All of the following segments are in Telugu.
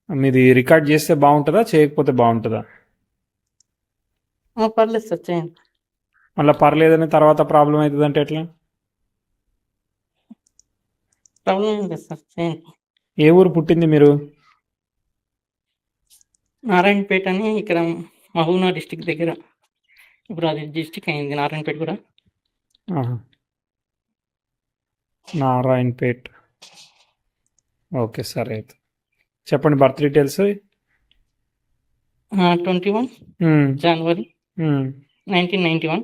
మీది రికార్డ్ చేస్తే బాగుంటుందా, చేయకపోతే బాగుంటుందా? పర్లేదు సార్, చేయండి. మళ్ళీ పర్లేదని తర్వాత ప్రాబ్లం అవుతుంది అంటే ఎట్లా? ప్రాబ్లం ఏం లేదు సార్, చేయండి. ఏ ఊరు పుట్టింది మీరు? నారాయణపేట అని ఇక్కడ మహబూబ్నగర్ డిస్టిక్ దగ్గర. ఇప్పుడు అది డిస్టిక్ అయింది నారాయణపేట కూడా. ఆహా. నారాయణపేట్. ఓకే సరే, అయితే చెప్పండి బర్త్ డీటెయిల్స్. 21 జనవరి 1991.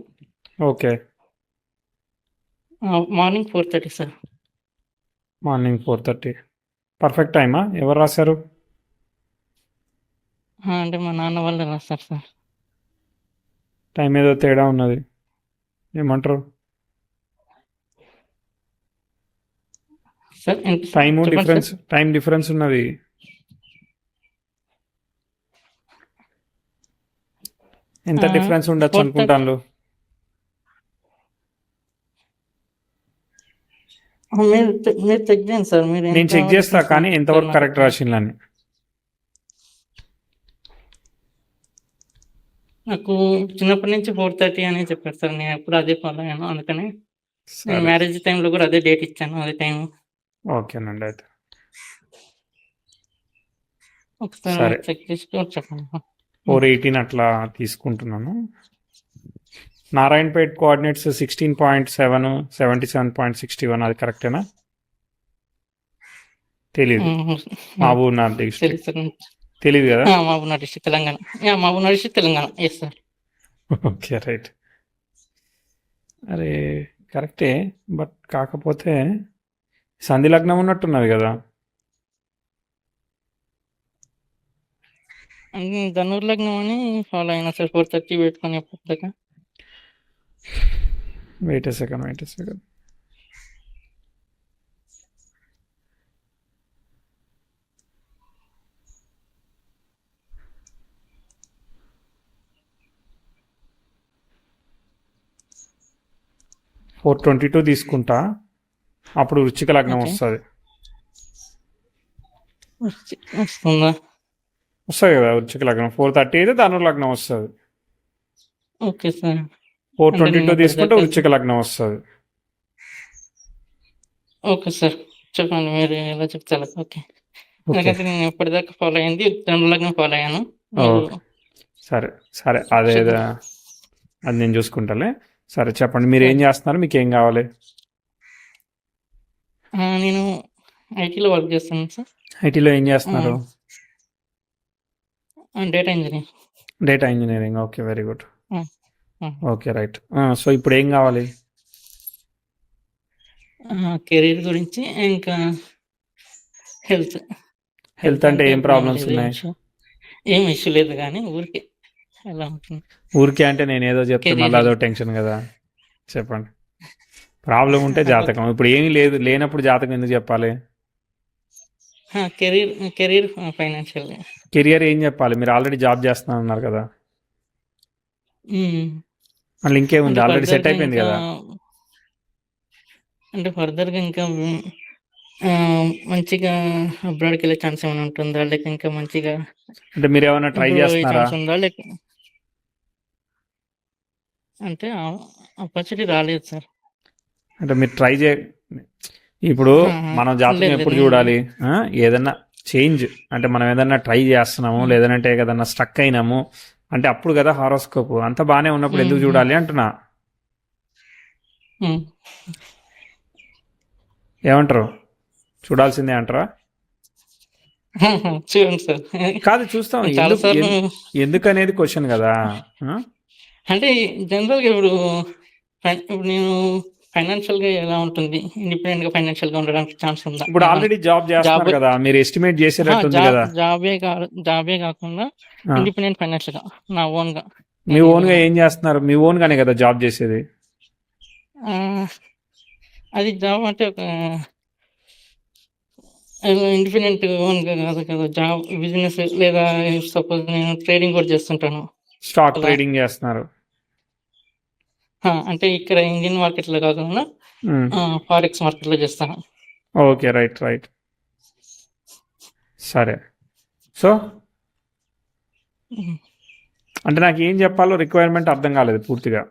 Okay. Morning 4:30 sir. Morning 4:30. Perfect టైమా? ఎవరు రాశారు? అంటే మా నాన్న వాళ్ళు రాస్తారు సార్. టైం ఏదో తేడా ఉన్నది, ఏమంటారు? సార్ టైం డిఫరెన్స్ ఉన్నది. ఎంత డిఫరెన్స్ ఉండొచ్చు అనుకుంటాను? మీరు చెక్ చేయండి సార్. నేను చెక్ చేస్తా, కానీ ఎంతవరకు కరెక్ట్ రాసిందని. నాకు చిన్నప్పటి నుంచి 4:30 అని చెప్పారు సార్. నేను ఎప్పుడు అదే ఫాలో అయ్యాను, అందుకని నేను మ్యారేజ్ టైంలో కూడా అదే డేట్ ఇచ్చాను, అదే టైం. ఓకేనండి, అయితే ఒకసారి చెక్ చేసుకో చెప్పండి. 418 అట్లా తీసుకుంటున్నాను. నారాయణపేట్ కోఆర్డినేట్స్ 16.7, 77.61, అది కరెక్టేనా? తెలీదు. మహబూబ్నగర్ డిస్ట్రిక్ట్ తెలీదు కదా? Mahabubnagar district Telangana. Mahabubnagar district Telangana. Yes sir. Okay right. అరే కరెక్టే, బట్ కాకపోతే సంధి లగ్నం ఉన్నట్టున్నది కదా? ధనుర్ లగ్నం అని ఫాలో అయినా సార్. 4:30 పెట్టుకొని ఎప్పటిదాకా. వెయిట్ ఏ సెకండ్. 422 తీసుకుంటా, అప్పుడు వృశ్చిక లగ్నం వస్తుంది. వస్తుంది కదా వృశ్చిక లగ్నం. 4:30 అయితే ధనుర్ లగ్నం వస్తుంది. Okay sir. 422 తీసుకుంటే వృశ్చిక లగ్నం వస్తుంది. ఓకే సార్, చెప్పండి మీరు ఎలా చెప్తారు. ఓకే, ఎందుకంటే నేను ఇప్పటిదాకా ఫాలో అయింది ధనుర్ లగ్నం ఫాలో అయ్యాను. సరే అదే అది నేను చూసుకుంటాలే. సరే చెప్పండి, మీరు ఏం చేస్తున్నారు, మీకు ఏం కావాలి? నేను ఐటీలో వర్క్ చేస్తాను సార్. ఐటీలో ఏం చేస్తున్నారు? Data engineering. Okay, very good. Okay right. So ఇప్పుడు ఏం కావాలి? కెరీర్ గురించి, ఇంకా హెల్త్ అంటే ఏం ప్రాబ్లమ్స్ ఉన్నాయి? ఏం ఇష్యూ లేదు, కానీ ఊరికే ఎలా ఉంటుంది. ఊరికే అంటే నేను ఏదో చెప్తే మళ్ళీ అదో టెన్షన్ కదా. చెప్పండి, ప్రాబ్లం ఉంటే జాతకం. ఇప్పుడు ఏమీ లేనప్పుడు జాతకం ఎందుకు చెప్పాలి? Career financial. కెరియర్ ఏం చెప్పాలి? మీరు ఆల్రెడీ జాబ్ చేస్తున్నా అన్నారు కదా, మళ్ళీ ఇంకేముంది? ఆల్రెడీ సెట్ అయిపోయింది కదా. అంటే ఫర్దర్గా ఇంకా మంచిగా అబ్రాడ్కి వెళ్ళే ఛాన్స్ ఏమైనా ఉంటుందా, లేక ఇంకా మంచిగా అంటే మీరు ఏమైనా ట్రై చేస్తున్నారా? ఉందా, లేక అంటే ఆపర్చునిటీ రాలేదు సార్. అంటే మీరు ట్రై ఇప్పుడు మనం జాతకం ఎప్పుడు చూడాలి? ఏదన్నా చేంజ్ అంటే మనం ఏదన్నా ట్రై చేస్తున్నాము, లేదంటే ఏదన్నా స్టక్ అయినాము అంటే అప్పుడు కదా హారోస్కోప్. అంత బాగానే ఉన్నప్పుడు ఎందుకు చూడాలి అంటున్నా. ఏమంటారు? చూడాల్సిందే అంటారా? చూడండి సార్. కాదు, చూస్తాం. ఎందుకు అనేది క్వశ్చన్ కదా. అంటే జనరల్గా ఇప్పుడు నేను ఫైనాన్షియల్ గా ఎలా ఉంటుంది, ఇండిపెండెంట్ గా ఫైనాన్షియల్ గా ఉండడానికి ఛాన్స్ ఉందా? ఇప్పుడు ఆల్రెడీ జాబ్ చేస్తున్నారు కదా, మీరు ఎస్టిమేట్ చేసేటట్టు ఉంది కదా. జాబే కాకుండా ఇండిపెండెంట్ ఫైనాన్షియల్ గా నా ఓన్ గా. మీ ఓన్ గా ఏం చేస్తున్నారు? మీ ఓన్ గానే కదా జాబ్ చేసేది. అది జాబ్ అంటే ఒక ఇండిపెండెంట్ ఓన్ గా కాదు కదా, జాబ్ బిజినెస్. లేదా సపోజ్ నేను ట్రేడింగ్ కూడా చేస్తుంటాను. స్టాక్ ట్రేడింగ్ చేస్తున్నారు అంటే ఇక్కడ ఇండియన్ మార్కెట్ లో కాకుండా ఫారెక్స్ మార్కెట్ లో చేస్తాను. Okay right. సరే, సో అంటే నాకు ఏం చెప్పాలో రిక్వైర్మెంట్ అర్థం కాలేదు పూర్తిగా.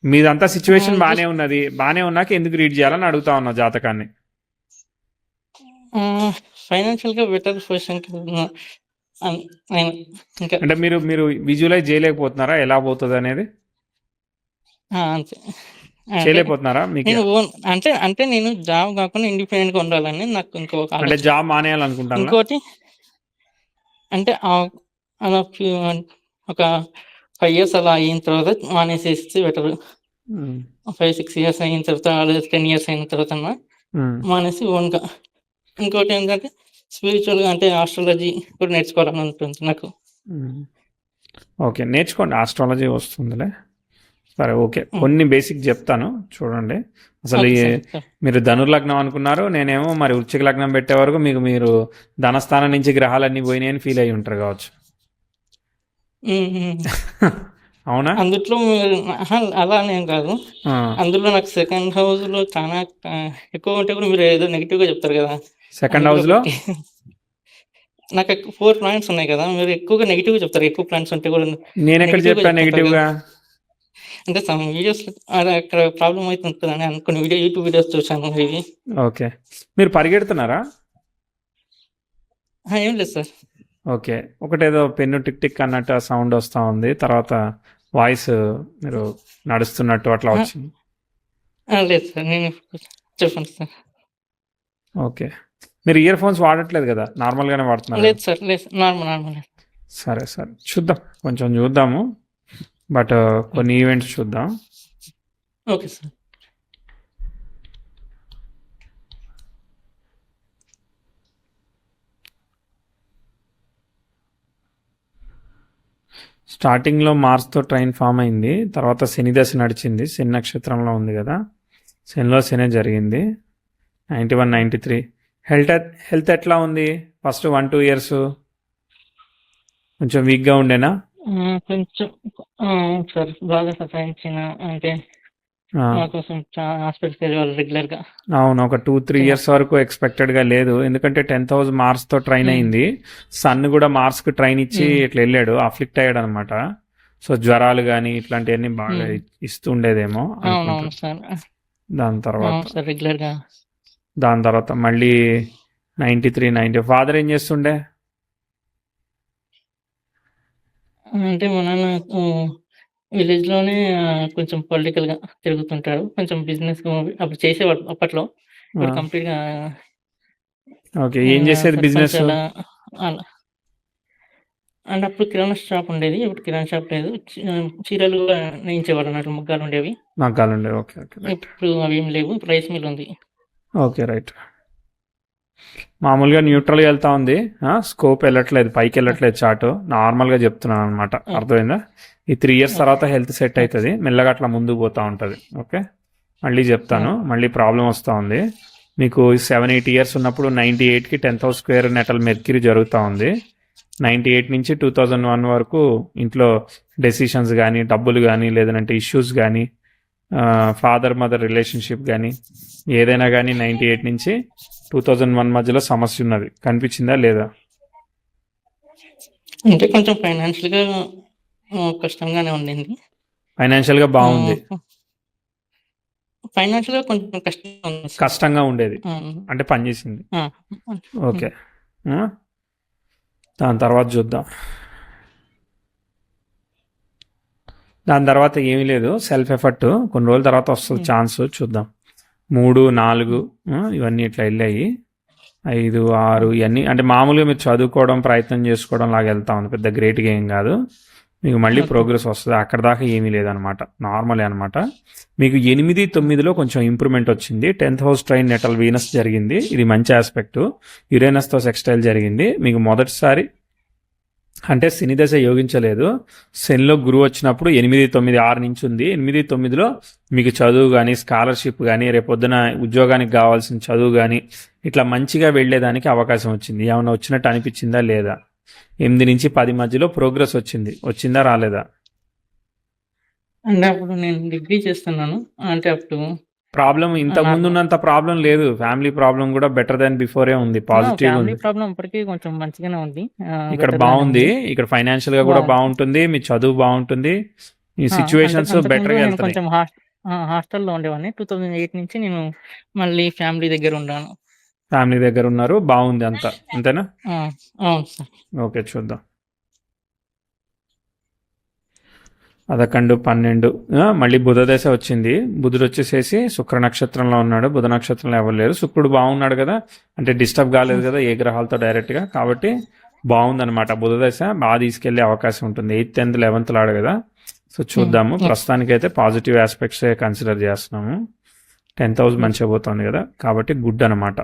మీదంతా సిచ్యువేషన్ బాగానే ఉన్నది, బాగానే ఉన్నాక ఎందుకు రీడ్ చేయాలని అడుగుతా ఉన్నా జాతకాన్ని. ఫైనాన్షియల్గా బెటర్ పొజిషన్కి నేను ఇంకా అంటే మీరు మీరు విజువలైజ్ చేయలేకపోతున్నారా ఎలా పోతుంది అనేది? అంతే. అంటే చేయలేకపోతున్నారా మీకు? నేను ఓన్ అంటే అంటే నేను జాబ్ కాకుండా ఇండిపెండెంట్గా ఉండాలని నాకు ఇంకొక అంటే ఆలోచన. జాబ్ మానేయాలనుకుంటాను. ఇంకోటి అంటే అలా ఒక 5 years అలా అయిన తర్వాత మానేసేస్తే బెటర్. 5-6 years అయిన తర్వాత, లేదా 10 years అయిన తర్వాత మానేసి ఓన్గా. ఇంకోటి ఏంటంటే స్పిరిచువల్గా అంటే ఆస్ట్రాలజీ కూడా నేర్చుకోవాలని ఉంటుంది నాకు. ఓకే, నేర్చుకోండి, ఆస్ట్రాలజీ వస్తుందిలే. సరే, ఓకే, కొన్ని బేసిక్ చెప్తాను చూడండి. అసలు మీరు ధనుర్లగ్నం అనుకున్నారు, నేనేమో మరి వృశ్చిక లగ్నం పెట్టే వరకు మీరు ధనస్థానం నుంచి గ్రహాలన్నీ పోయినాయని ఫీల్ అయ్యి ఉంటారు కావచ్చు. అవునా? అందులో అలా అనేం కాదు. అందులో నాకు సెకండ్ హౌస్ లో చాలా ఎక్కువ ఉంటే కూడా మీరు ఏదో నెగిటివ్ గా చెప్తారు కదా. సెకండ్ హౌస్ లో నాకు 4 planets ఉన్నాయి కదా, మీరు ఎక్కువగా నెగిటివ్ గా చెప్తారు. ఎక్కువ ప్లానెట్స్ ఉంటే కూడా నేను ఎక్కడ చెప్పాను నెగిటివ్ గా? అంటే సమ్ వీడియోస్ అక్కడ ప్రాబ్లం అవుతుంటుంది అని అనుకుని యూట్యూబ్ వీడియోస్ చూసాను ఇవి. ఓకే, మీరు పరిగెడుతున్నారా? ఏం లేదు సార్. ఓకే, ఒకటేదో పెన్ను టిక్ టిక్ అన్నట్టు ఆ సౌండ్ వస్తూ ఉంది, తర్వాత వాయిస్ మీరు నడుస్తున్నట్టు అట్లా వచ్చింది. లేదు సార్, నేను చెప్పండి సార్. ఓకే, మీరు ఇయర్ ఫోన్స్ వాడట్లేదు కదా, నార్మల్గానే వాడుతున్నారు? లేదు సార్, లేదు, నార్మల్. సరే సరే, చూద్దాం, కొంచెం చూద్దాము, బట్ కొన్ని ఈవెంట్స్ చూద్దాం. Okay sir. స్టార్టింగ్లో మార్స్తో ట్రైన్ ఫామ్ అయింది, తర్వాత శని దశ నడిచింది, శని నక్షత్రంలో ఉంది కదా, శనిలో శని జరిగింది 91-93. హెల్త్ ఎట్లా ఉంది? ఫస్ట్ 1-2 years కొంచెం వీక్గా ఉండేనా? కొంచెం సార్, బాగా సతాయించిన, అంటే కోసం హాస్పిటల్కి వెళ్ళేవాళ్ళు రెగ్యులర్గా. అవును, ఒక 2-3 years వరకు ఎక్స్పెక్టెడ్గా లేదు, ఎందుకంటే 10th house మార్స్తో ట్రైన్ అయింది, సన్ కూడా మార్స్కి ట్రైన్ ఇచ్చి ఇట్లా వెళ్ళాడు, అఫ్లిక్ట్ అయ్యాడు అనమాట. సో జ్వరాలు కానీ ఇట్లాంటివన్నీ బాగా ఇస్తూ ఉండేదేమో. అవునవును సార్. దాని తర్వాత రెగ్యులర్గా మళ్ళీ 93-90. ఫాదర్ ఏం చేస్తుండే? అంటే మా నాన్న విలేజ్ లోనే కొంచెం పొలిటికల్ గా తిరుగుతుంటారు, కొంచెం బిజినెస్ అప్పుడు చేసేవాడు అప్పట్లో. ఇప్పుడు కంప్లీట్ గా ఓకే, ఏం చేసేది బిజినెస్? అంటే అప్పుడు కిరాణా షాప్ ఉండేది, ఇప్పుడు కిరాణా షాప్ లేదు. చీరలు కూడా నేయించేవాడు అన్నట్లు, మగ్గాలు ఉండేవి. ఓకే, ఇప్పుడు అవి ఏం లేవు, రైస్ మిల్ ఉంది. Okay, right. మామూలుగా న్యూట్రల్గా వెళ్తా ఉంది, స్కోప్ వెళ్ళట్లేదు, పైకి వెళ్ళట్లేదు చార్ట్, నార్మల్గా చెప్తున్నాను అనమాట, అర్థమైందా? ఈ 3 years తర్వాత హెల్త్ సెట్ అవుతుంది, మెల్లగా అట్లా ముందుకు పోతూ ఉంటుంది. ఓకే, మళ్ళీ చెప్తాను, మళ్ళీ ప్రాబ్లం వస్తూ ఉంది మీకు. 7-8 years ఉన్నప్పుడు 98కి 10th house square natal mercury జరుగుతూ ఉంది. 98 నుంచి 2001 వరకు ఇంట్లో డెసిషన్స్ కానీ, డబ్బులు కానీ, లేదంటే ఇష్యూస్ కానీ, ఫాదర్ మదర్ రిలేషన్షిప్ కానీ, ఏదైనా కానీ 98 నుంచి 2001 మధ్యలో సమస్య ఉన్నది, కనిపించిందా లేదా? అంటే కొంచెం ఫైనాన్షియల్గా కష్టంగానే ఉండింది. ఫైనాన్షియల్గా బాగుంది, ఫైనాన్షియల్గా కొంచెం కష్టంగా ఉండేది అంటే పనిచేసింది. ఓకే, దాని తర్వాత చూద్దాం. దాని తర్వాత ఏమీ లేదు, సెల్ఫ్ ఎఫర్ట్ కొన్ని రోజుల తర్వాత వస్తుంది ఛాన్స్, చూద్దాం. 3-4 ఇవన్నీ ఇట్లా వెళ్ళాయి, 5-6 ఇవన్నీ అంటే మామూలుగా మీరు చదువుకోవడం, ప్రయత్నం చేసుకోవడం లాగా వెళ్తా ఉంది, పెద్ద గ్రేట్గా ఏం కాదు, మీకు మళ్ళీ ప్రోగ్రెస్ వస్తుంది. అక్కడ దాకా ఏమీ లేదనమాట, నార్మలే అనమాట. మీకు 8-9లో కొంచెం ఇంప్రూవ్మెంట్ వచ్చింది. 10th house train natal Venus జరిగింది, ఇది మంచి ఆస్పెక్ట్. యురేనస్తో సెక్స్టైల్ జరిగింది. మీకు మొదటిసారి అంటే శని దశ యోగించలేదు, శనిలో గురువు వచ్చినప్పుడు 8-9-6 నుంచి ఉంది. 8-9లో మీకు చదువు కానీ, స్కాలర్షిప్ కానీ, రేపొద్దున ఉద్యోగానికి కావాల్సిన చదువు కానీ ఇట్లా మంచిగా వెళ్ళేదానికి అవకాశం వచ్చింది. ఏమైనా వచ్చినట్టు అనిపించిందా లేదా? 8-10 మధ్యలో ప్రోగ్రెస్ వచ్చిందా రాలేదా? అంటే అప్పుడు నేను డిగ్రీ చేస్తున్నాను, అంటే అప్పుడు ప్రాబ్లం ఇంత ముందు నార్మల్ ఉన్నంత ప్రాబ్లం లేదు. ఫ్యామిలీ ప్రాబ్లం కూడా బెటర్ దాన్ బిఫోరే ఉంది. పాజిటివ్ ఫ్యామిలీ ఉంది. ప్రాబ్లం ఇప్పటికీ కొంచెం మంచిగానే ఉంది, ఇక్కడ బెటర్ గానే బాగుంది. ఉంది. ఇక్కడ ఫైనాన్షియల్ గా కూడా బాగుంది. బాగుంటుంది. మీ చదువు బాగుంటుంది. మీ అంటే సిచ్యువేషన్స్ అంతకుముందు బెటర్ గా నేను వెళ్తున్నాయి. కొంచెం హాస్టల్లో ఉండేవాడిని. 2008 నుంచి నేను మళ్ళీ ఫ్యామిలీ దగ్గర ఉన్నాను. ఫ్యామిలీ దగ్గర ఉన్నారు. బాగుంది అంతా. అంతేనా? అవును సార్. ఓకే, చూద్దాం. 11, 12 మళ్ళీ బుధ దశ వచ్చింది. బుధుడు వచ్చేసేసి శుక్ర నక్షత్రంలో ఉన్నాడు. బుధ నక్షత్రంలో ఎవరు లేరు. శుక్రుడు బాగున్నాడు కదా, అంటే డిస్టర్బ్ కాలేదు కదా ఏ గ్రహాలతో డైరెక్ట్ గా, కాబట్టి బాగుందన్నమాట. బుధ దశ బాగా తీసుకెళ్లే అవకాశం ఉంటుంది. 8th, 10th, 11th లాడు కదా. సో చూద్దాము. ప్రస్తుతానికి అయితే పాజిటివ్ ఆస్పెక్ట్స్ కన్సిడర్ చేస్తున్నాము. 10th house మంచిగా పోతుంది కదా, కాబట్టి గుడ్ అనమాట.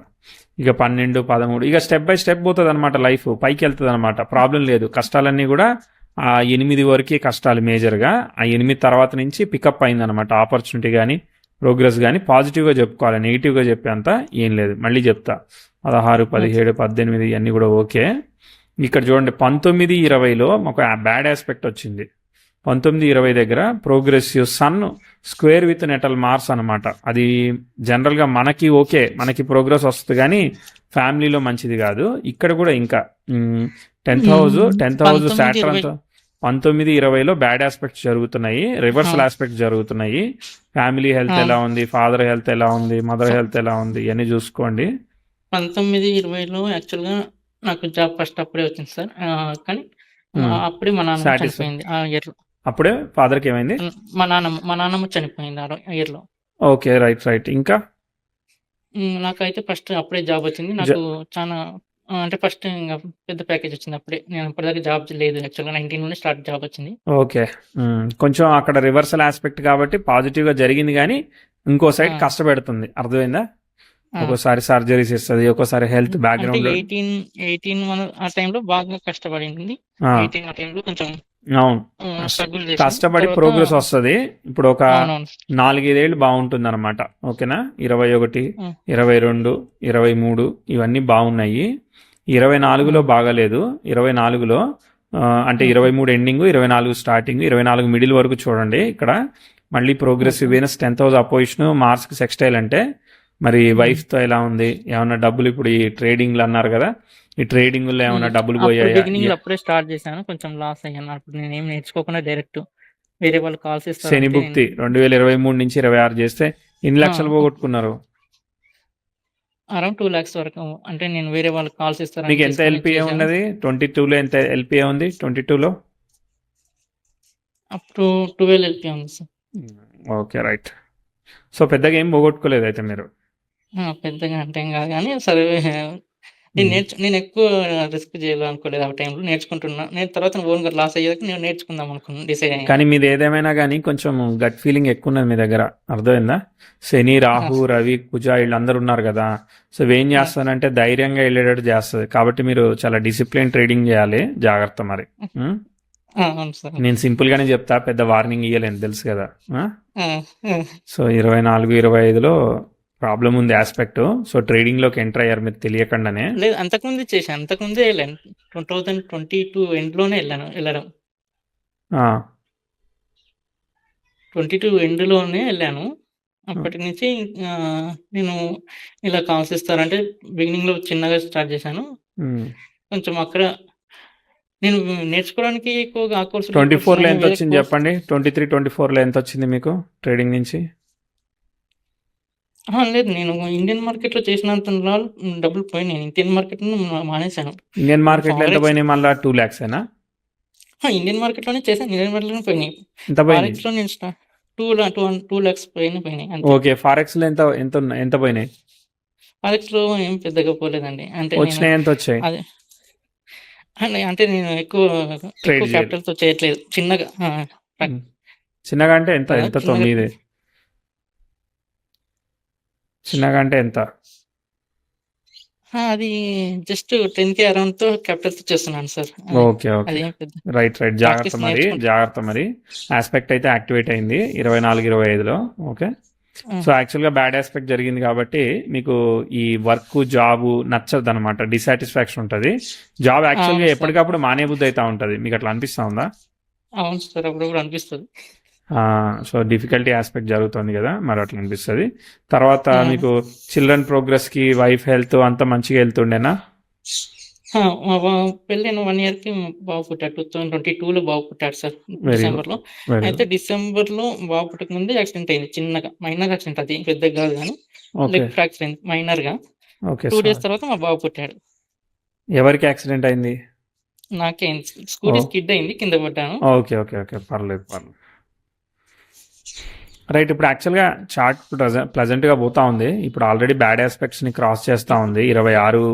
ఇక 12, 13 ఇక స్టెప్ బై స్టెప్ పోతుంది అనమాట. లైఫ్ పైకి వెళ్తుంది అనమాట. ప్రాబ్లం లేదు. కష్టాలన్నీ కూడా ఆ 8 వరకే కష్టాలు మేజర్గా. ఆ 8 తర్వాత నుంచి పికప్ అయిందనమాట. ఆపర్చునిటీ కానీ ప్రోగ్రెస్ కానీ పాజిటివ్గా చెప్పుకోవాలి. నెగిటివ్గా చెప్పేంత ఏం లేదు. మళ్ళీ చెప్తా. 16, 17, 18 ఇవన్నీ కూడా ఓకే. ఇక్కడ చూడండి 19, 20లో ఒక బ్యాడ్ ఆస్పెక్ట్ వచ్చింది. 19, 20 దగ్గర progressive sun square with natal Mars అనమాట. అది జనరల్గా మనకి ఓకే, మనకి ప్రోగ్రెస్ వస్తుంది కానీ ఫ్యామిలీలో మంచిది కాదు. ఇక్కడ కూడా ఇంకా 10th house 19, సాటర్న్ 20 19, 20లో బ్యాడ్ ఆస్పెక్ట్స్ జరుగుతున్నాయి. రివర్సల్ ఆస్పెక్ట్స్ జరుగుతున్నాయి. ఫ్యామిలీ హెల్త్ ఎలా ఉంది, ఫాదర్ హెల్త్ ఎలా ఉంది, మదర్ హెల్త్ ఎలా ఉంది, ఇవన్నీ చూసుకోండి. 19, 20లో యాక్చువల్గా నాకు జాబ్ ఫస్ట్ అప్పుడే వచ్చింది సార్. కానీ అప్పుడే మా నాన్నమ్మ Satisfied. చనిపోయింది ఆ ఇయర్లో. అప్పుడే ఫాదర్కి ఏమైంది? మా నాన్నమ్మ చనిపోయింది ఆ ఇయర్లో. Okay, right. ఇంకా నాకైతే ఫస్ట్ అప్పుడే జాబ్ వచ్చింది. నాకు చాలా అంటే ఫస్ట్ ఇంకా పెద్ద ప్యాకేజ్ వచ్చింది అప్పుడే. నేను ఇప్పటిదాకా జాబ్ లేదు. యాక్చువల్గా 19 నుండి స్టార్ట్ జాబ్ వచ్చింది. ఓకే. కొంచెం అక్కడ రివర్సల్ ఆస్పెక్ట్ కాబట్టి పాజిటివ్ గా జరిగింది కానీ ఇంకో సైడ్ కష్టపెడుతుంది. అర్థమైందా? ఒక్కోసారి సర్జరీస్ ఇస్తుంది, ఒక్కోసారి హెల్త్ అంటే బ్యాక్గ్రౌండ్. 18 ఆ టైంలో బాగా కష్టపడింది. 18 ఆ టైంలో కొంచెం అవును, స్ట్రగుల్ కష్టపడి ప్రోగ్రెస్ వస్తుంది. ఇప్పుడు ఒక అవునవును 4-5 ఏళ్ళు బాగుంటుంది అనమాట. ఓకేనా? 21, 22, 23 ఇవన్నీ బాగున్నాయి. 24లో బాగాలేదు. 24లో అంటే 23 ఎండింగ్, 24 స్టార్టింగ్, 24 మిడిల్ వరకు చూడండి. ఇక్కడ మళ్ళీ progressive Venus 10th house opposition, మార్స్కి సెక్స్టైల్. అంటే మరి వైఫ్తో ఎలా ఉంది? ఏమన్నా డబ్బులు ఇప్పుడు ఈ ట్రేడింగ్లు అన్నారు కదా, ఈ ట్రేడింగ్లో ఏమన్నా డబ్బులు పోయాయా? బిగినింగ్ అప్పుడే స్టార్ట్ చేశాను, కొంచెం లాస్ అయ్యాను. అప్పుడు నేను ఏం నేర్చుకోకుండా డైరెక్ట్ వేరే వాళ్ళు కాల్స్ ఇస్తారు. శని భుక్తి 2023 నుంచి 26 చేస్తే ఎన్ని లక్షలు పోగొట్టుకున్నారు? అరౌండ్ 2 lakhs వరకు. అంటే నేను వేరే వాళ్ళకి కాల్స్ ఇస్తారు. మీకు ఎంత ఎల్పిఏ ఉన్నది? 22లో ఎంత ఎల్పిఏ ఉంది? 22లో అప్పుడు 12 ఎల్పిఏ ఉంది సార్. Okay, right. సో పెద్దగా ఏం పోగొట్టుకోలేదు అయితే మీరు? పెద్దగా అంటే ఏం కాదు కానీ సరే. నేను ఎక్కువ రిస్క్ చేయాలనుకోలేదు ఆ టైంలో. నేర్చుకుంటున్నా. నేను తర్వాత ఓన్గా లాస్ అయ్యేదాకా నేను నేర్చుకుందాం అనుకున్నాను, డిసైడ్ అయ్యాను. కానీ మీది ఏదేమైనా కానీ కొంచెం గట్ ఫీలింగ్ ఎక్కువ ఉన్నది మీ దగ్గర. అర్థమైందా? శని, రాహు, రవి, కుజ వీళ్ళందరూ ఉన్నారు కదా. సో ఏం చేస్తానంటే ధైర్యంగా వెళ్ళేటట్టు చేస్తుంది. కాబట్టి మీరు చాలా డిసిప్లిన్ ట్రేడింగ్ చేయాలి. జాగ్రత్త మరి. అవును సార్. నేను సింపుల్ గానే చెప్తా, పెద్ద వార్నింగ్ ఇయ్యలేను, తెలుసు కదా. సో 24, 25లో ప్రాబ్లం ఉంది ఆస్పెక్ట్. సో ట్రేడింగ్ లోకి ఎంటర్ అయ్యారు మీరు తెలియకుండానే. లేదు, అంతకుముందే చేశాను. అంతకుముందే వెళ్ళాను. 2022 ఎండ్లోనే వెళ్ళడం. 22 ఎండ్లోనే వెళ్ళాను. అప్పటి నుంచి నేను ఇలా కాల్స్ ఇస్తారంటే బిగినింగ్లో చిన్నగా స్టార్ట్ చేశాను. కొంచెం అక్కడ నేను నేర్చుకోవడానికి ఎక్కువగా ఆ కోర్సు. 24లో ఎంత వచ్చింది చెప్పండి? 23, 24లో ఎంత వచ్చింది మీకు ట్రేడింగ్ నుంచి? లేదు, నేను ఇండియన్ మార్కెట్లో చేసినంత డబ్బులు పోయినాయి. ఇండియన్ మార్కెట్ మానేశాను. ఇండియన్ మార్కెట్లో ఎంత పోయినాయి? మళ్ళీ 2 lakhs ఏనా? ఇండియన్ మార్కెట్లోనే చేశాను. ఇండియన్ మార్కెట్లోనే పోయినాయి. ఎంత పోయినాయి? ఫారెక్స్లో నేను 2 lakhs పోయినాయి. ఓకే, ఫారెక్స్ లో ఎంత పోయినాయి? ఫారెక్స్లో ఏం పెద్దగా పోలేదండి. అంటే వచ్చినాయి ఎంత వచ్చాయి? అదే అంటే నేను ఎక్కువ క్యాపిటల్తో చేయట్లేదు. చిన్నగా అంటే ఎంతతో మీది? చిన్నగా అంటే ఎంత? అది జస్ట్ 10K అరౌండ్ తో క్యాపిటల్ తో చేస్తున్నాను సార్. Okay, right. జాగ్రత్త మరి. ఆస్పెక్ట్ అయితే యాక్టివేట్ అయింది 24, 25లో. ఓకే. సో యాక్చువల్గా బ్యాడ్ ఆస్పెక్ట్ జరిగింది కాబట్టి మీకు ఈ వర్క్, జాబ్ నచ్చదు అనమాట. డిసాటిస్ఫాక్షన్ ఉంటుంది. జాబ్ యాక్చువల్గా ఎప్పటికప్పుడు మానే బుద్ధి అవుతా ఉంటుంది. మీకు అట్లా అనిపిస్తా ఉందా? అవును సార్, అప్పుడప్పుడు అనిపిస్తుంది. సో డిఫికల్టీ ఆస్పెక్ట్ జరుగుతుంది కదా, మరి అట్లా అనిపిస్తుంది. తర్వాత మీకు చిల్డ్రన్ ప్రోగ్రెస్కి వైఫ్ హెల్త్ అంతా మంచిగా వెళ్తుండేనా? మా పెళ్ళైన 1 ఇయర్‌కి బాబు పుట్టాడు. 2022లో బాబు పుట్టాడు సార్ వెరీ గుడ్, డిసెంబర్‌లో. వెరీ అయితే గుడ్. డిసెంబర్‌లో బాబు పుట్టకముందే యాక్సిడెంట్ అయింది చిన్నగా. మైనర్ యాక్సిడెంట్, అది పెద్దగా కాదు గానీ ఓకే, లెగ్ ఫ్రాక్చర్ అయింది మైనర్‌గా. ఓకే. 2 డేస్ తర్వాత మా బాబు పుట్టాడు. ఎవరికి యాక్సిడెంట్ అయింది? నాకే అయింది. స్కూటీ ఓ, స్కిడ్ అయింది, కింద పడ్డాను. Okay, okay, okay. పర్లేదు, పర్లేదు. రైట్. ఇప్పుడు యాక్చువల్గా చార్ట్ ప్లజెంట్గా పోతా ఉంది. ఇప్పుడు ఆల్రెడీ బ్యాడ్ ఆస్పెక్ట్స్ని క్రాస్ చేస్తూ ఉంది 26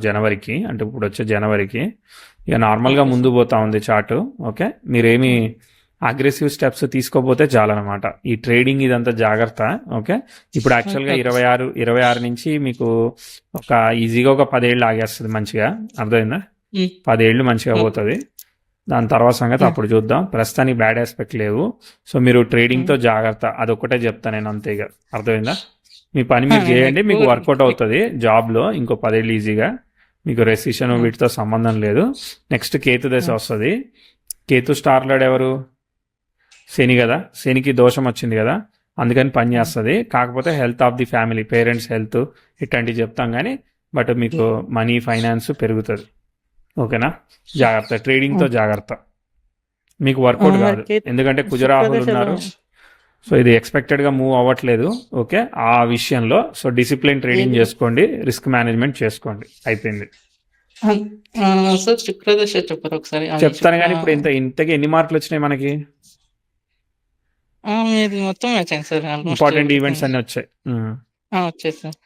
జనవరికి, అంటే ఇప్పుడు వచ్చే జనవరికి. ఇక నార్మల్గా ముందు పోతా ఉంది చార్ట్. ఓకే, మీరేమి అగ్రెసివ్ స్టెప్స్ తీసుకోపోతే చాలన్నమాట. ఈ ట్రేడింగ్ ఇదంతా జాగ్రత్త. ఓకే, ఇప్పుడు యాక్చువల్గా 26 నుంచి మీకు ఒక ఈజీగా ఒక 10 ఏళ్ళు ఆగేస్తుంది మంచిగా, అర్థమైందా? 10 ఏళ్ళు మంచిగా పోతుంది. దాని తర్వాత సంగతి అప్పుడు చూద్దాం. ప్రస్తుతానికి బ్యాడ్ ఆస్పెక్ట్ లేవు. సో మీరు ట్రేడింగ్తో జాగ్రత్త, అదొక్కటే చెప్తాను నేను, అంతేగా. అర్థమైందా? మీ పని మీరు చేయండి, మీకు వర్కౌట్ అవుతుంది జాబ్లో ఇంకో 10 ఏళ్ళు ఈజీగా. మీకు రెసిషన్ వీటితో సంబంధం లేదు. నెక్స్ట్ కేతు దశ వస్తుంది. కేతు స్టార్ లార్డ్ ఎవరు? శని కదా. శనికి దోషం వచ్చింది కదా, అందుకని పని చేస్తుంది. కాకపోతే health of the family, parents health ఇట్లాంటివి చెప్తాం కానీ, బట్ మీకు మనీ ఫైనాన్స్ పెరుగుతుంది. ఓకేనా? జాగ్రత్త, ట్రేడింగ్తో జాగ్రత్త. మీకు వర్కౌట్ కాదు, ఎందుకంటే కుజరాహులు ఉన్నారు. సో ఇది ఎక్స్పెక్టెడ్గా మూవ్ అవ్వట్లేదు. ఓకే, ఆ విషయంలో సో డిసిప్లిన్ ట్రేడింగ్ చేసుకోండి, రిస్క్ మేనేజ్మెంట్ చేసుకోండి, అయిపోయింది. సార్ శుక్రదశ చెప్పారు ఒకసారి. చెప్తాను కానీ ఇప్పుడు ఇంతకీ ఎన్ని మార్కులు వచ్చినాయి మనకి? ఇది మొత్తం వచ్చాయి సార్. ఇంపార్టెంట్ ఈవెంట్స్ అన్ని వచ్చాయి. వచ్చాయి సార్.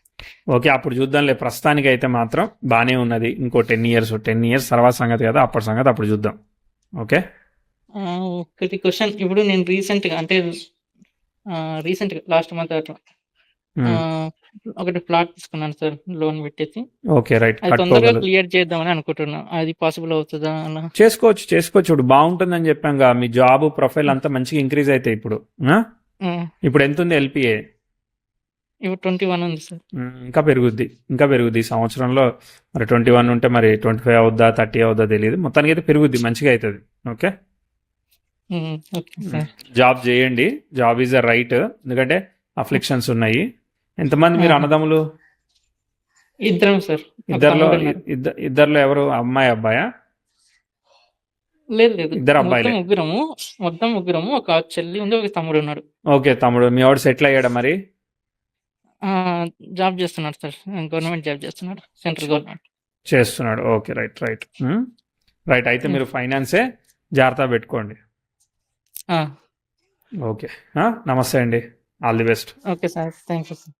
ఓకే, అప్పుడు చూద్దాంలే. ప్రస్తుతానికి అయితే మాత్రం బాగానే ఉన్నది. ఇంకో 10 ఇయర్స్ తర్వాత సంగతి కదా, అప్పటి సంగతి అప్పుడు చూద్దాం. ఓకే, ఒకటి క్వశ్చన్. ఇప్పుడు నేను రీసెంట్గా లాస్ట్ మంత్ అట్లా ఒకటి ప్లాట్ తీసుకున్నాను సార్, లోన్ పెట్టేసి. Okay, right. అది తొందరగా క్లియర్ చేద్దామని అనుకుంటున్నా. అది పాసిబుల్ అవుతుందా అలా? చేసుకోవచ్చు. ఇప్పుడు బాగుంటుందని చెప్పాంగా, మీ జాబ్ ప్రొఫైల్ అంతా మంచిగా ఇంక్రీజ్ అవుతాయి. ఇప్పుడు ఎంత ఉంది ఎల్పిఏ? ఇప్పుడు 21 ఉంది సార్. ఇంకా పెరుగుద్ది ఈ సంవత్సరంలో. మరి 21 ఉంటే మరి 25 అవుద్దా 30 అవుద్దా తెలియదు. మొత్తానికి అయితే పెరుగుద్ది, మంచిగా అవుతుంది. ఓకే, జాబ్ చేయండి. జాబ్ ఈజ్ అ రైట్, ఎందుకంటే అఫ్లిక్షన్స్ ఉన్నాయి. ఎంతమంది మీరు అన్నదమ్ములు? ఇద్దరం సార్. ఇద్దర్లో ఎవరు, అమ్మాయి అబ్బాయా? లేదు, ఇద్దరు అబ్బాయిలే. ముగ్గురము. ఒక చెల్లి ఉంది, ఒక తమ్ముడు ఉన్నాడు. ఓకే, తమ్ముడు. మీ వాడు సెటిల్ అయ్యాడా మరి? జాబ్ చేస్తున్నాడు సార్, గవర్నమెంట్ జాబ్ చేస్తున్నాడు, సెంట్రల్ గవర్నమెంట్ చేస్తున్నాడు. Okay, right. అయితే మీరు ఫైనాన్సే జాగ్రత్త పెట్టుకోండి. ఓకే, నమస్తే అండి, all the best. Okay sir, thank you sir.